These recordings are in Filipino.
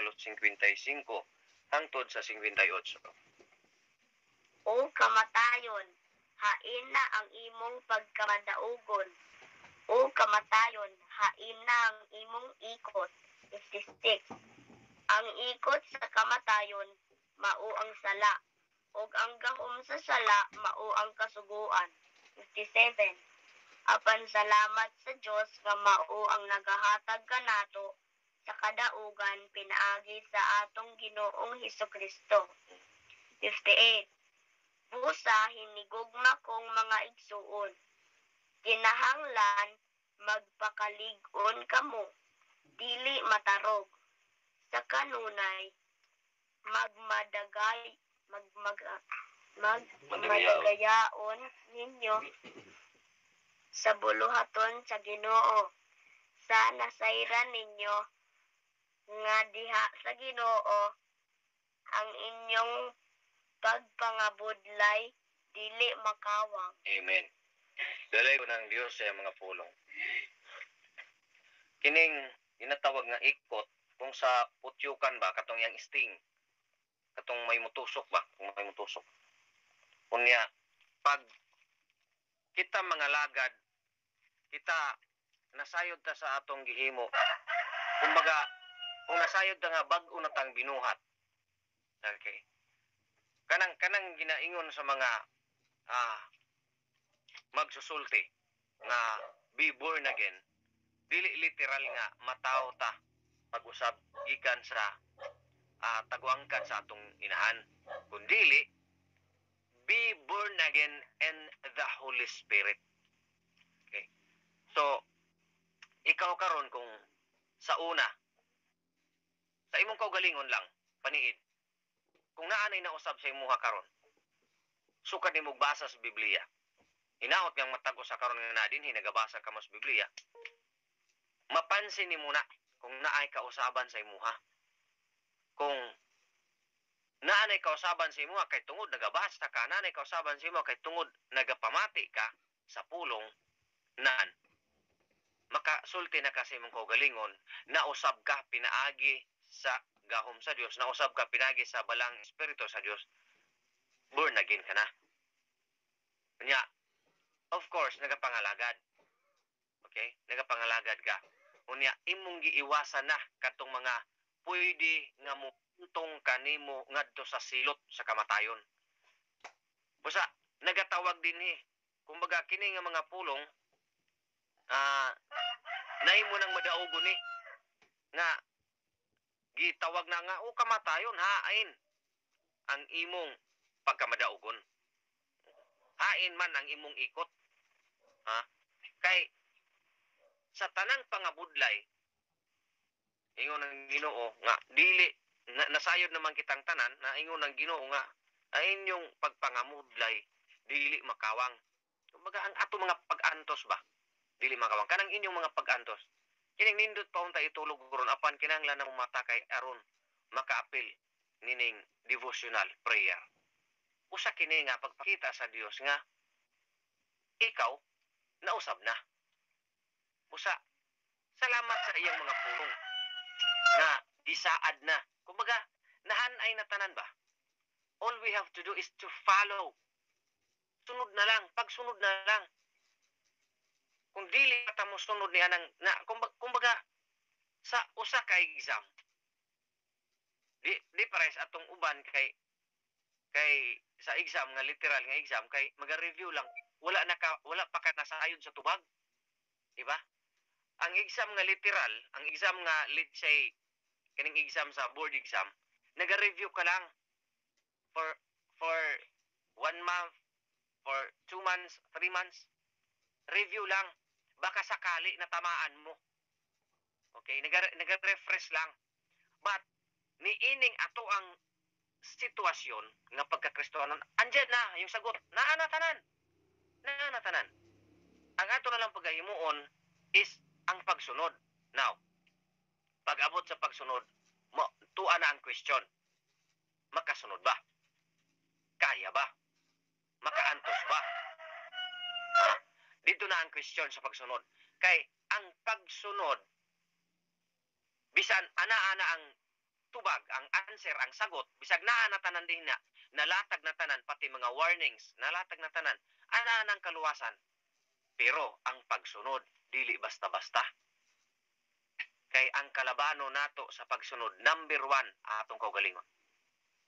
versikulo 55 hangtod sa 58. O kamatayon, hain na ang imong pagkamadaugon. O kamatayon, hain na ang imong ikot. 56. Ang ikot sa kamatayon, mao ang sala. Og ang gahom sa sala, mao ang kasuguan. 57. Apan salamat sa Dios nga mao ang nagahatag kanato sa kadaugan pinaagi sa atong Ginoong Hesukristo. 58. Busa hinigugma kong mga igsuon. Kinahanglan magpakalig-on kamo, dili matarog. Sa kanunay magmadagayaon ninyo sa buluhaton sa Ginoo. Sa nasayran ninyo nga diha sa Ginoo ang inyong pagpangabudlay dili makawang. Amen. Dalay ko ng Diyos sa mga pulong. Kining ginatawag nga ikot kung sa putyukan ba katong yang sting. Katong may mutusok ba? Kung may mutusok. Kunya pag kita mga lagad, kita nasayod ta sa atong gihimo. Kumbaga, kung nasayod ta nga bag-o na tang binuhat. Okay. Kanang ginaingon sa mga magsusulti nga be born again, dili literal nga mataw ta pag-usab gikan sa taguangkat sa atong inahan, kundili be born again in the Holy Spirit. Okay. So ikaw karon kung sa una sa imong kaugalingon lang paniid, kung naanay na usab sa imuha karon, sukad nimo basa sa Biblia. Hinaot yang matag sa karon nga nadin hinagabasa ka mo sa Biblia. Mapansin nimo na kung naay kausaban sa imuha. Kung naanay kausaban sa imuha kay tungod nagabasa ka, naanay kausaban sa imuha kay tungod nagapamati ka sa pulong naan. Makasulti na kasi imong kaugalingon na usab ka pinaagi sa gahom sa Dios, na usab ka pinagi sa balang espiritu sa Dios, born again ka na. Kanya, of course, nagapangalagad. Okay? Nagapangalagad ka. Unya, imong giiwasan na katong mga pwede nga muntong kanimo ngadto sa silot sa kamatayon. Busa, nagatawag din kumbaga kini nga mga pulong, nahimo nang madaugon nga gitawag na nga, kamatayon, hain ang imong pagkamadaugon. Hain man ang imong ikot. Kay sa tanang pangabudlay, ingon ng Ginoo nga dili nasayod naman kitang tanan, na ingon ng Ginoo nga ay inyong pagpangamudlay dili makawang. Kumbaga ang ato mga pag-antos ba dili makawang, kanang inyong mga pag-antos kining nindot pa unta itulog ron apan kinahanglan na mata kay aron makaapil nining devotional prayer. Usa kini nga pagpakita sa Dios nga ikaw nausab na. Usa, salamat sa iyang mga pulong na isaad na. Kumbaga, nahanay na tanan ba? All we have to do is to follow. Sunod na lang, pagsunod na lang. Kung dili ka mo sunod niya na kumbaga sa usa ka exam, di pares atong uban kay sa exam nga literal nga exam kay maga-review lang, wala pa ka nasayod sa tubag, di ba? Ang exam nga literal, ang exam nga let's say kining exam sa board exam, naga-review ka lang for 1 month, for 2 months, 3 months, review lang, baka sakali na tamaan mo. Okay, naga-refresh lang. But niining ato ang sitwasyon nga pagka-Kristohanon, andyan na yung sagot. Naanatanan. Ang ato na lang paghimuon is ang pagsunod. Now, pag-abot sa pagsunod, tuwa na ang question. Makasunod ba? Kaya ba? Makaantos ba? Dito na ang question sa pagsunod. Kay ang pagsunod, bisan ana-ana ang tubag, ang answer, ang sagot, bisag naa na tanan din na, nalatag na tanan, pati mga warnings, nalatag na tanan, ana ng kaluwasan. Pero ang pagsunod, dili basta-basta. Kay ang kalabano nato sa pagsunod, number 1, atong kaugalingon.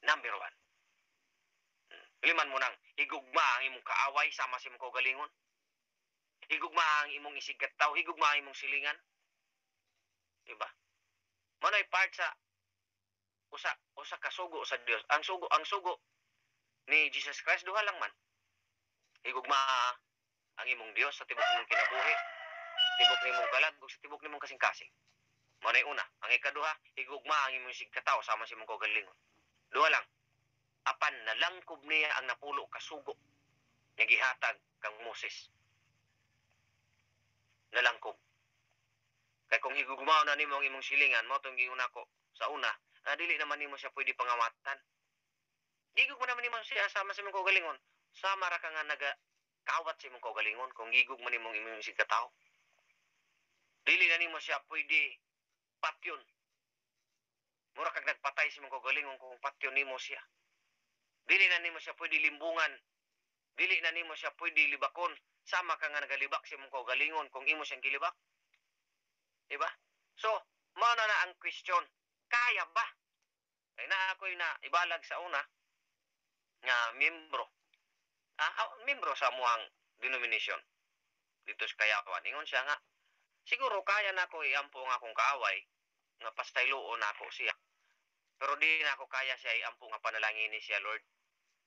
Number 1. Liman mo nang, higugma ang imong kaaway, sama sa imong kaugalingon. Higugma ang imong isigataw, higugma ang imong silingan. Diba? Mano'y part sa usa ka sugo sa Dios. Ang sugo ni Jesus Christ duha lang man. Higugma ang imong Dios sa tibok nimong kinabuhi, tibok nimong kalag ug sa tibok nimong kasing-kasing. Mao nay una, ang ikaduha, higugma ang imong sigkataw sama sa imong kaugalingon. Duha lang. Apan nalangkob niya ang napulo ka sugo nga gihatag kang Moses. Nalangkob. Kay kung higugmaw na nimo ang imong silingan, mao tong giuna ko sa una, dili naman nimo siya pwede pangawatan. Gigug mo naman nimo siya sama sa imong kaugalingon. Sama ra ka nga nagakawat sa imong kaugalingon kung gigug man imong imong sigkataw. Dili na nimo siya pwede patyon. Mura kag nagpatay sa imong kaugalingon kung patyon nimo siya. Dili na nimo siya pwede limbungan. Dili na nimo siya pwede libakon. Sama ka nga nagalibak sa imong kaugalingon kung imo siyang gilibak. Diba? So, mao na ang question. Kaya ba? Kaya na ako'y na ibalag sa una nga membro. Membro sa muhang denomination. Dito sa Kayawan. Ingon siya nga, siguro kaya na ako iampo nga akong kaaway nga pastayloon na ako siya. Pero di na ako kaya siya iampo nga panalangin ni siya, Lord.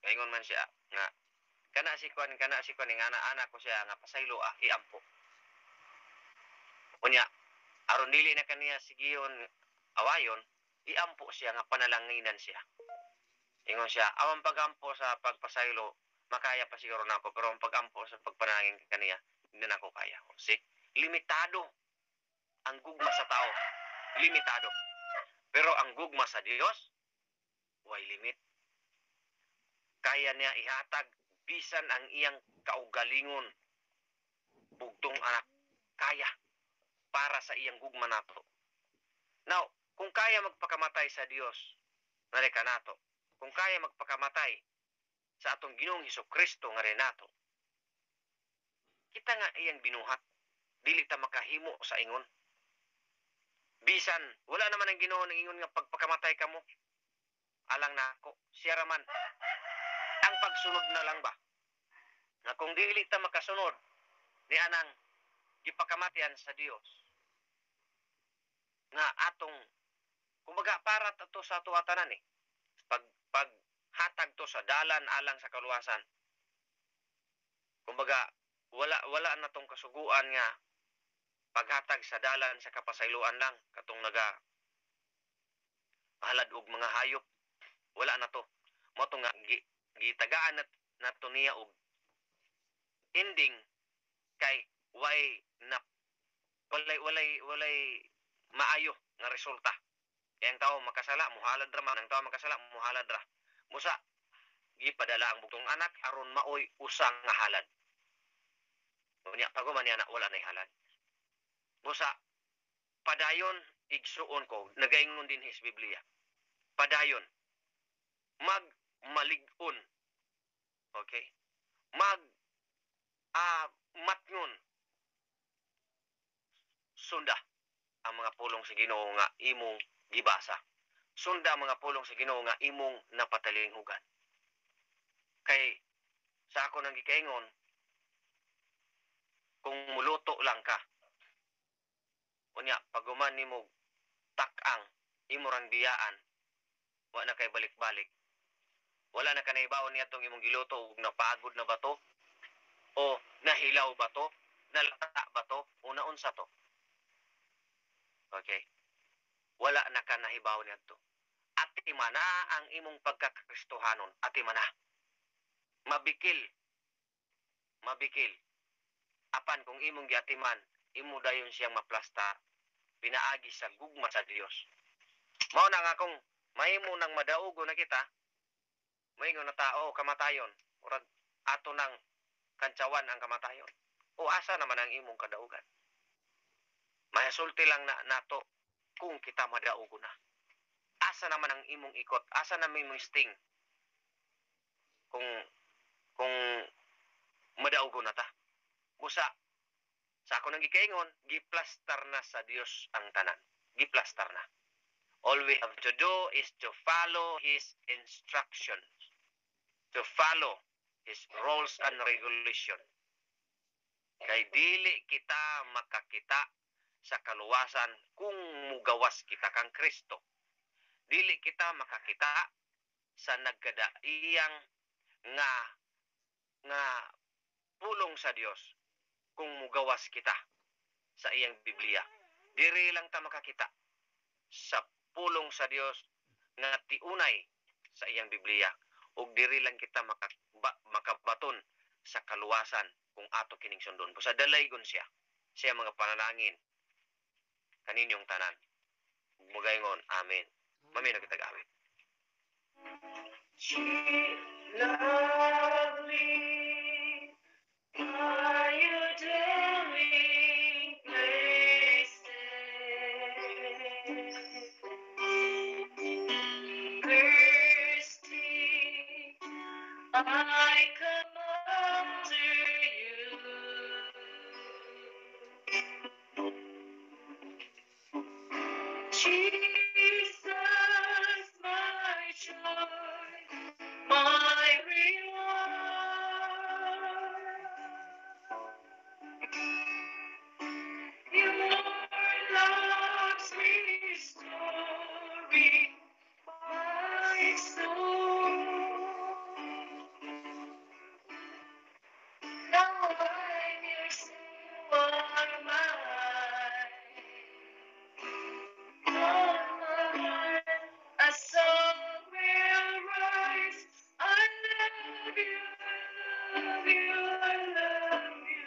Kaya ingon man siya nga, kana si Kwan, nga anak ko siya nga pasaylo iampo. Unya, aron dili na kaniya sigiyon awayon, iampo siya nga panalanginan siya. Ingon siya, awang pagampo sa pagpasaylo, makaya pa siguro na ako, pero ang pagampo sa pagpanalangin kaniya, hindi na ako kaya. See? Limitado ang gugma sa tao. Limitado. Pero ang gugma sa Dios, way limit. Kaya niya ihatag, bisan ang iyang kaugalingon, bugtong anak, kaya, para sa iyang gugma nato. Now, kung kaya magpakamatay sa Dios, nareka nato. Kung kaya magpakamatay sa atong Ginoong Hesukristo nga rin nato, kita nga iyang binuhat, dili ta makahimo sa ingon. Bisan, wala naman ang Ginoo ng ingon nga pagpakamatay ka mo. Alang na ako, siya raman. Ang pagsunod na lang ba? Na kung dili ta makasunod ni anang gipakamatian sa Dios, nga atong, kumbaga para to sa tuwatanan paghatag to sa dalan alang sa kaluwasan. Kumbaga, wala na tong kasuguan nga paghatag sa dalan sa kapasayloan lang katong halad og mga hayop. Wala na to. Mo to nga gitagaan nato niya og ending kay walay maayo nga resulta. Kaya ang tao makasala, muhalad ra man. Ang tao makasala, muhalad ra. Musa, gipadala ang bugtong anak aron maoy usang nga halad. Unya paguman niya na wala nay halad. Musa, padayon igsuon ko, nagaingon din his Biblia. Padayon, magmalig-on. Okay? Matngon. Sunda ang mga pulong sa Ginoo nga imong gibasa. Sunda ang mga pulong sa Ginoo nga imong napatalinghugan. Kay sa ako nang gikaingon, kung muluto lang ka, unya paguman nimo tak-ang imong biyaan, wa na kay balik-balik. Wala na kanaybaon niya tong imong giluto ug napagod na ba to? O nahilaw ba to? Nalata ba to? Una unsa to? Okay? Wala na ka nahibaw niya to. Ati mana ang imong pagkakristohanon. Ati mana. Mabikil. Apan kung imong giatiman, imo dayon siyang maplasta, pinaagi sa gugma sa Dios. Mao na nga kung mahimo nang madaugo na kita, moingon na tao kamatayon, urag ato nang kantsawan ang kamatayon. O asa naman ang imong kadaugan? Mayasulti lang na nato kung kita madaugo na. asa naman ang imong ikot, asa naman imong sting kung madaugon na ta. Busa, sa ako nang gikaingon, giplastar na sa Dios ang tanan. Giplastar na. All we have to do is to follow His instructions, to follow His rules and regulation. Kay dili kita makakita sa kaluwasan kung mugawas kita kang Kristo. Dili kita makakita sa nagkadaiyang nga pulong sa Dios kung mugawas kita sa iyang Biblia. Diri lang ta makakita sa pulong sa Dios nga tiunay sa iyang Biblia ug diri lang kita makabaton sa kaluwasan kung ato kining sundon. Busa dalaygon siya mga panalangin kaninyong tanan. Mugayngon, amen. Mamina kita gawin. Lovely are your dwelling places. Thirsty, I come unto you. Jesus, my joy, my reward. Your love's restoring my soul. Now I'm yours, you are mine. A song will rise. I love you, I love you, I love you.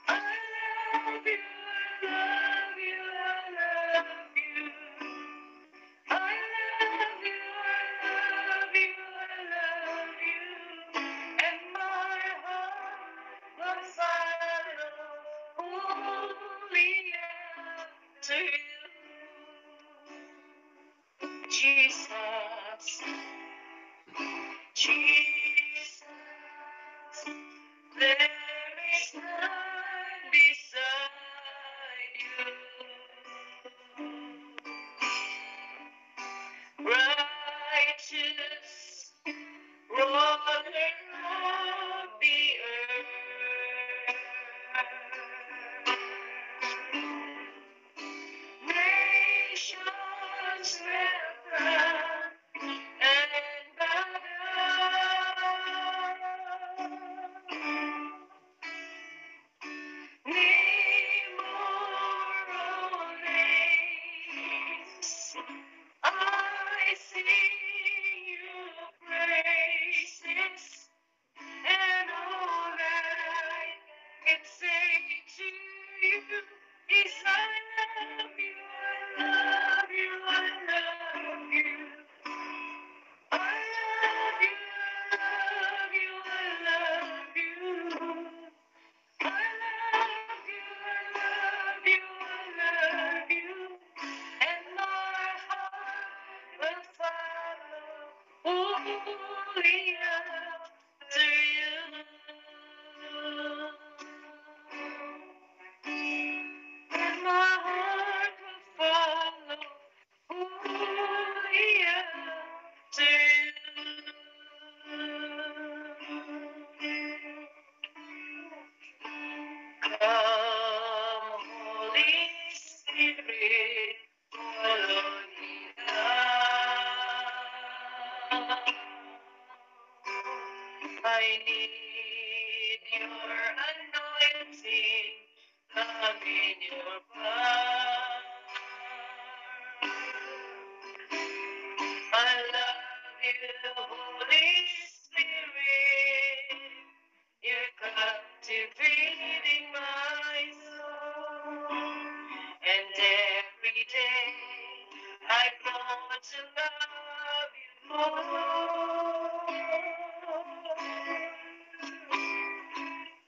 I love you, I love you, I love you. I love you, I love you, I love you. And my heart will follow only after you. Jesus, Jesus, there is none beside you. Righteous ruler of the earth. Nations will crown and bow down. Name more names, I sing your praises, and all that I can say to you is I love you, I love you, I love you. I love you, I love you, I love you. I love you, I love you, I love you. And my heart will follow only after you. And my heart will follow only after you. Come, Holy Spirit, follow me now. I need your anointing, come in your power. I love you, Holy Spirit. You're captivating my soul. And every day I grow to love you more.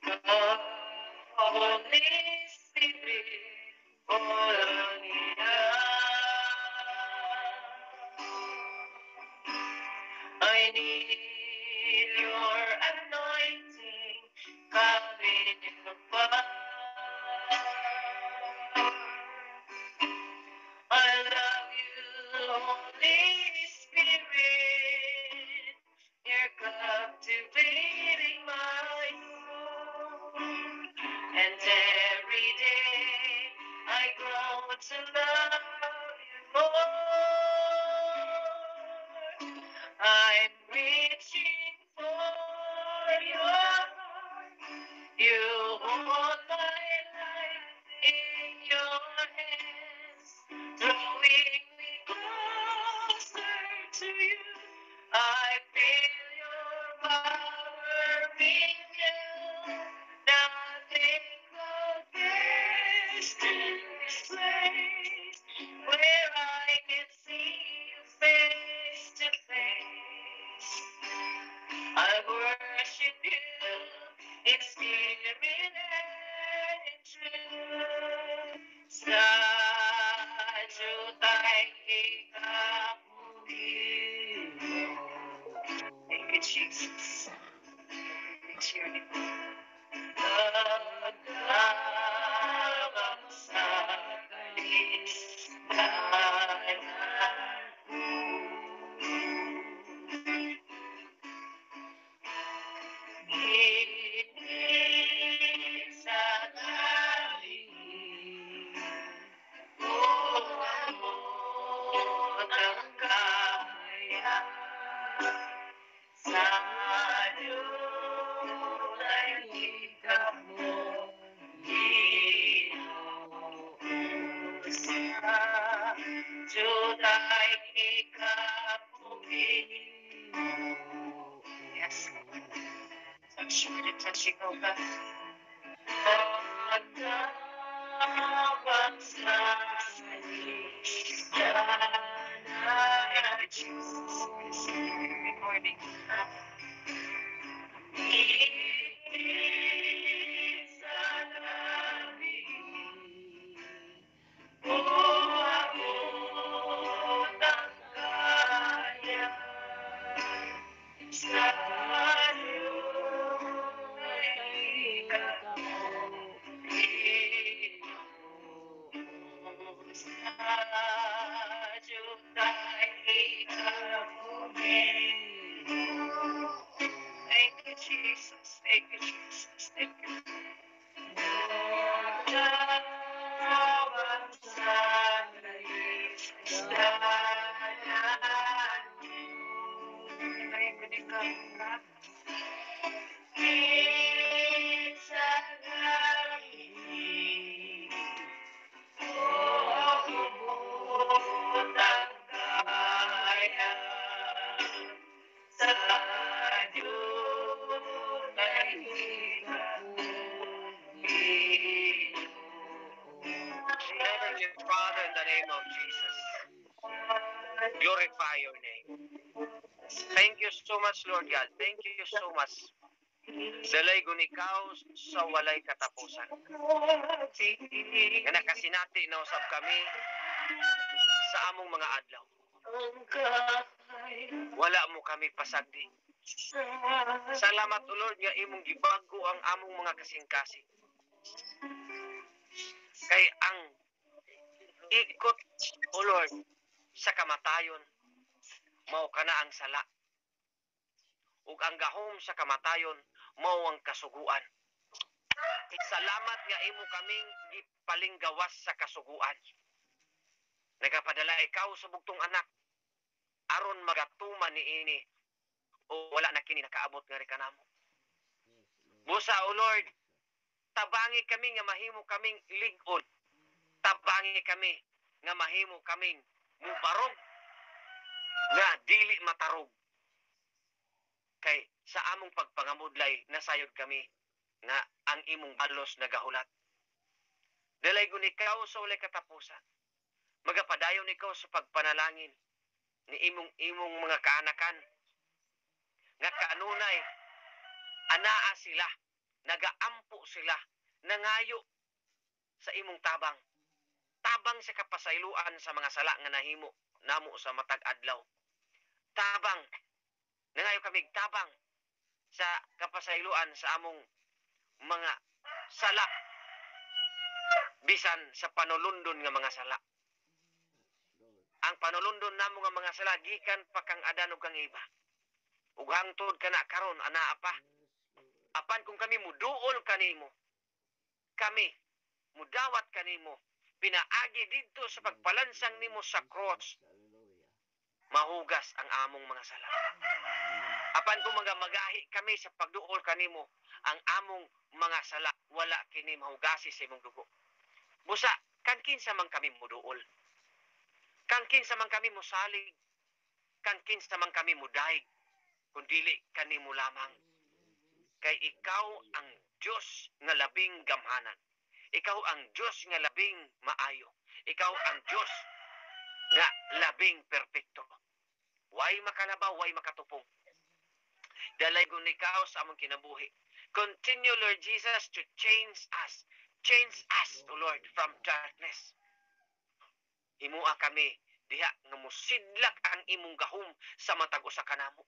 Come, Holy Spirit, follow me now. your anointing coming above. I love you, Holy Spirit. You're captivating my soul. And every day I grow to love you more. I'm reaching for your heart. You hold my life in your hands, drawing me closer to you. I feel your power renew. Nothing compares to this place where I can see you face to face. I worship you in spirit and in truth. Sadyutay ikapunin. Thank you, Jesus. It's your name. Pagkabang sa kaisdanan ko. Ibig sa galing, o amot ang kaya, sa dunay higap mo, Ginoo. Sa dunay higap mo, Ginoo. Yes, Lord. Touch me to touch you, oh God. Pagkabang sa kaisdanan. Thank you, Jesus. Good morning. Ibig sa langit, o abot ang kaya, sa dunay higap mo, Ginoo. Sadyutay ikapunin. Thank you, Jesus. Thank you, Jesus. Thank you. Pagkabang sa kaisdanan mo. Ngayon ko din ka. Minsan langit, o abot ang kaya, sa dunay higap mo, Ginoo. Heavenly Father, in the name of Jesus, glorify your name. Thank you so much, Lord God. Thank you so much. Dalay gunikaw sa walay katapusan. Nga nakasinati na usab kami sa among mga adlaw. Wala mo kami pasagdi. Salamat, O Lord, nga imong gibago ang among mga kasing-kasing. Kay ang ikot, O Lord, sa kamatayon, mao kana ang sala. Ug ang gahom sa kamatayon, mao ang kasuguan. Salamat nga imo kaming gipalinggawas sa kasuguan. Nagapadala ikaw sa bugtong anak aron magatuman niini o wala na kini nakaabot nga ri kanamo. Busa, O Lord, tabangi kami nga mahimo kaming lig-on. Tabangi kami nga mahimo kaming mubarog nga dili matarog. Kay sa among pagpangamudlay nasayod kami nga ang imong balos nagahulat. Dalay gun ikaw sa walay katapusan. Magapadayon ikaw sa pagpanalangin ni imong mga kaanakan nga kanunay anaa sila, nagaampo sila, nangayo sa imong tabang. Tabang sa kapasayloan sa mga sala nga nahimo namo sa matag adlaw. Tabang Nangayo kami tabang sa kapasayloan sa among mga sala bisan sa panulundon nga mga sala. Ang panulundon namo nga mga sala gikan pa kang Adan ug kang Eva. Ug hangtod kana karon anaa pa. Apan kung kami muduol kanimo, kami mudawat kanimo, pinaagi didto sa pagpalansang nimo sa cross, mahugas ang among mga sala. Apan kung magahi kami sa pagduol kanimo, ang among mga sala wala kini mahugasi sa imong dugo. Busa, kan kinsa man kami muduol. Kan kinsa man kami musalig. Kan kinsa man kami mudaig. Kung dili kanimo lamang. Kay ikaw ang Diyos nga labing gamhanan. Ikaw ang Diyos nga labing maayo. Ikaw ang Diyos nga labing perpekto. Way makalabaw, way makatupong. Dalay kung ikaw sa among kinabuhi. Continue, Lord Jesus, to change us. Change us, O Lord, from darkness. Himua kami diha nga musidlak ang imong gahom sa matag usa kanamo.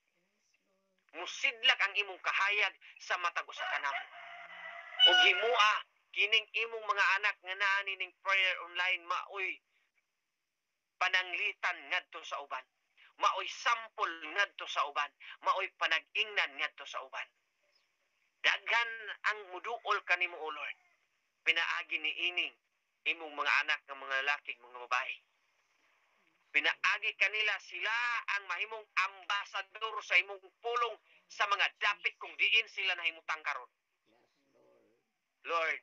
Musidlak ang imong kahayag sa matag usa kanamo. Ug himua kining imong mga anak nga naa ning prayer online maoy pananglitan ngadto sa uban. Maoy sample ngadto sa uban. Maoy panag-ingnan ngadto sa uban. Daghan ang muduol kanimo, O Lord. Pinaagi ni ining imong mga anak ng mga lalaki, mga babae. Pinaagi kanila sila ang mahimong ambasador sa imong pulong sa mga dapit kung diin sila nahimutang karon. Lord,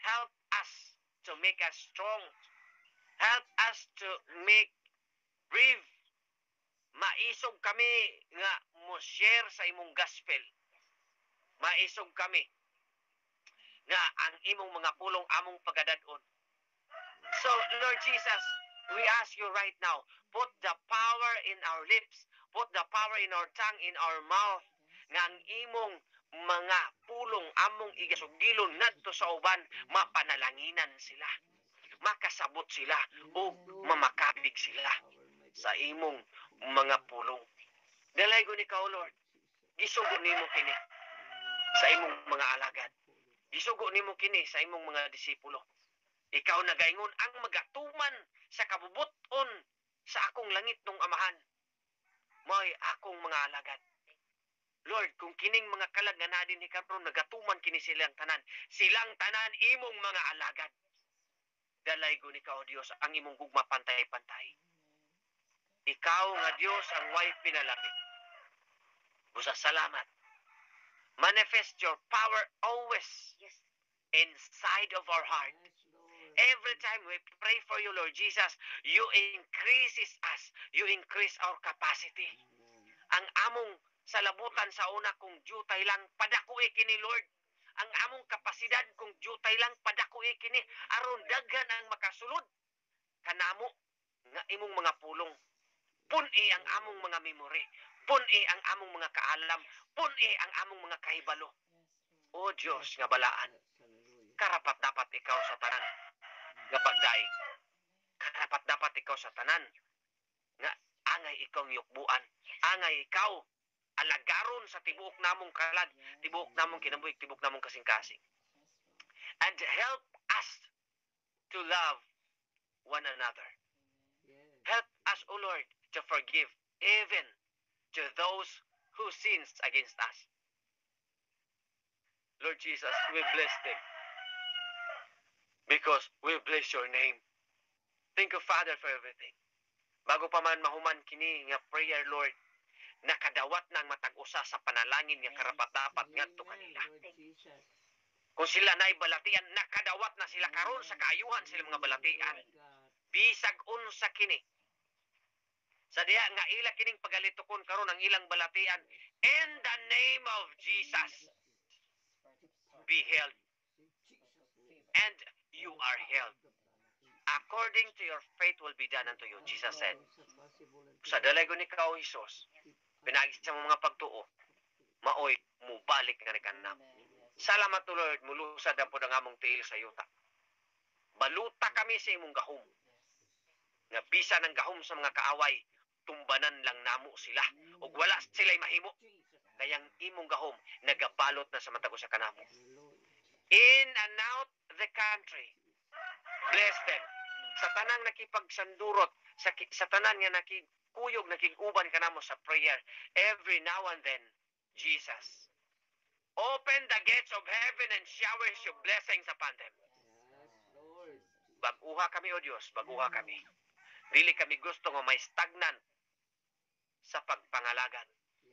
help us to make us strong. Help us to make brave. Maisog kami nga mo-share sa imong gospel. Maisog kami nga ang imong mga pulong among pagadadon. So, Lord Jesus, we ask you right now, put the power in our lips, put the power in our tongue, in our mouth, nga ang imong mga pulong among igasugilon ngadto sa uban, mapanalanginan sila, makasabot sila, o mamakabig sila sa imong mga pulong. Dalay ko ni ka, Lord, gisugo nimo kini sa imong mga alagad. Gisugo nimo kini sa imong mga disipulo. Ikaw nagaingon ang magatuman sa kabubuton sa akong langit nung amahan. May akong mga alagad. Lord, kung kining mga kalag nga nadin ni karon nagatuman kini silang tanan imong mga alagad. Dalay ko ni ka, O Dios, ang imong gugma pantay-pantay. Ikaw nga Dios ang way pinalapit. Busa salamat. Manifest your power always inside of our heart. Every time we pray for you, Lord Jesus, you increases us. You increase our capacity. Ang among salabutan sa una kung jutay lang, padakui kini, Lord. Ang among kapasidad kung jutay lang, padakui kini. Aron daghan ang makasulod. Kanamo nga imong mga pulong. Pun-i ang among mga memory. Pun-i ang among mga kaalam. Pun-i ang among mga kahibalo. O Diyos nga balaan, karapat dapat ikaw sa tanan nga pagdaig. Karapat dapat ikaw sa tanan nga angay ikaw yukbuan. Angay ikaw alagaron sa tibuok namong kalag, tibuok namong kinabuhi, tibuok namong kasing-kasing. And help us to love one another. Help us, O Lord, to forgive even to those who sins against us. Lord Jesus, we bless them because we bless your name. Thank you, Father, for everything. Bago pa man mahuman kini nga prayer, Lord, nakadawat na ang matag-usa sa panalangin nga karapat-dapat ngadto kanila. Kung sila na'y balatian, nakadawat na sila karon sa kaayuhan sila mga balatian. Bisag unsa kini. Sa diha nga ila kining pagalitukon karon ang ilang balatian, in the name of Jesus, be held. And you are held. According to your faith will be done unto you, Jesus said. Sa dalago ni kao, Jesus, pinagis sa mga pagtuo, maoy, mubalik nga ni kanam. Salamat to Lord, mulusad ang po ng among tiil sa yuta. Baluta kami sa imong gahom. Nga bisa ng gahom sa mga kaaway, tumbanan lang namo sila ug wala sila'y mahimo. Kayang imong gahom nagabalot na sa matago sa kanamo. In and out the country. Bless them. Sa tanang nakipagsandurot, sa tanan nga nakikuyog, nakiguban kanamo sa prayer, every now and then, Jesus, open the gates of heaven and showers your blessings upon them. Baguha kami, O Diyos, baguha kami. Dili kami gusto nga may stagnant sa pagpangalagan.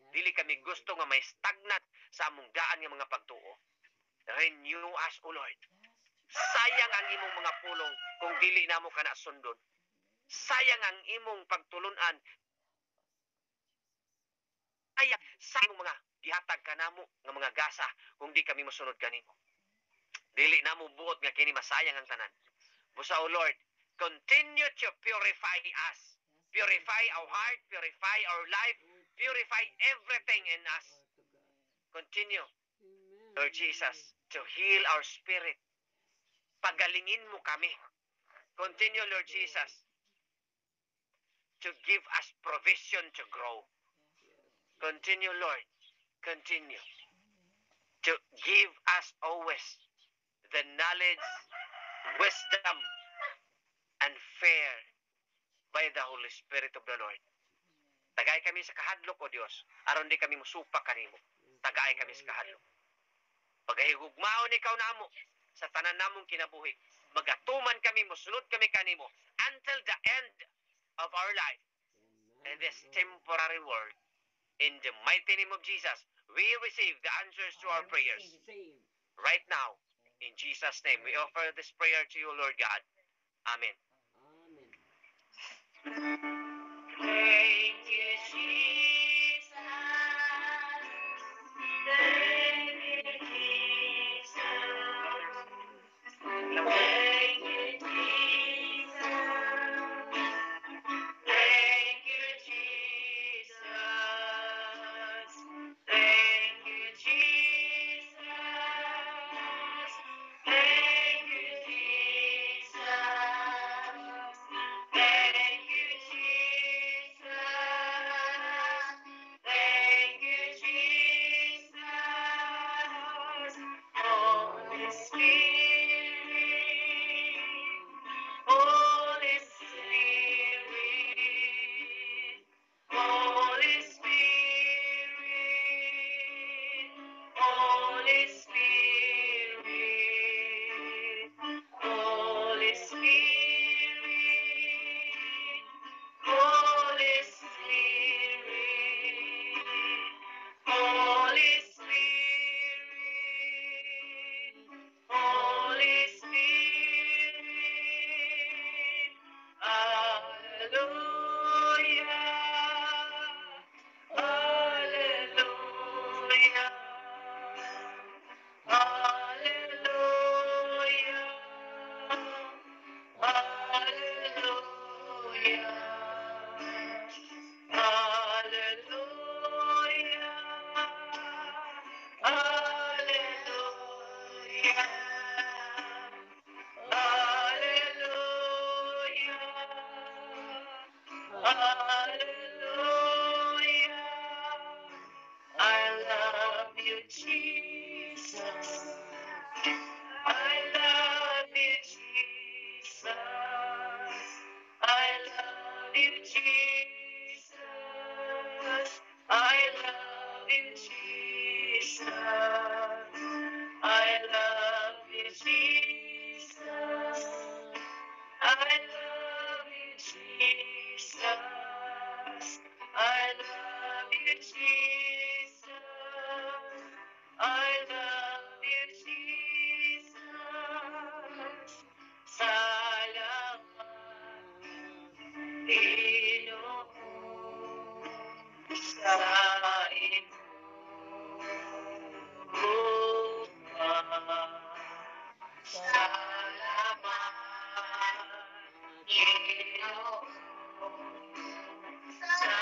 Dili kami gusto nga may stagnant sa among daan nga mga pagtuo. Renew us, O Lord. Sayang ang imong mga pulong kung dili namo kana sundon. Sayang ang imong pagtulunan. Sayang sa imong mga gihatag kanamo nga mga gasa kung di kami mosunod kanimo. Dili namo buot nga kini masayang ang tanan. Busa, O Lord, continue to purify us. Purify our heart, purify our life, purify everything in us. Continue, Lord Jesus, to heal our spirit. Pagalingin mo kami. Continue, Lord Jesus, to give us provision to grow. Continue, Lord, continue to give us always the knowledge, wisdom, and fear by the Holy Spirit of the Lord. Tagay kami sa kahadlok, O Diyos, aron di kami musupak kanimo. Tagay kami sa kahadlok. Pagahigugmaon ikaw namo sa tanan namong kinabuhi. Magatuman kami, musulod kami kanimo until the end of our life in this temporary world. In the mighty name of Jesus, we receive the answers to our prayers. Right now, in Jesus' name, we offer this prayer to you, Lord God. Amen. Thank you, Jesus. Thank you, Jesus. Thank you, Jesus. Thank you, Jesus. Thank you, Jesus. Thank you, Jesus. Thank you, Jesus. Thank you, Jesus. Holy Spirit, Holy Spirit, Holy Spirit, Holy Spirit, Holy Spirit, Holy Spirit, Holy Spirit, Holy Spirit, Hallelujah, Hallelujah, Hallelujah, Hallelujah, Hallelujah, Hallelujah. I love you, Jesus. I love you, Jesus. I love you, Jesus. I love you, Jesus. I love you, Jesus. I love you, Jesus. I love you, Jesus. I love you, Jesus. Salamat, Panginoon, sa inyong salamat, Panginoon, sa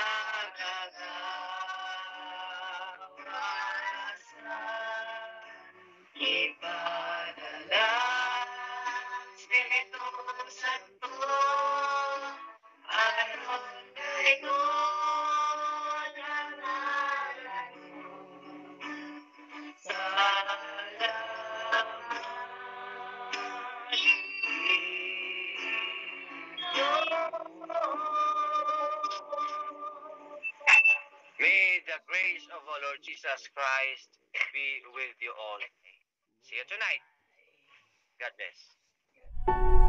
kagawasan. Ipadala, Espiritu Santo, grace of our Lord Jesus Christ be with you all. See you tonight. God bless.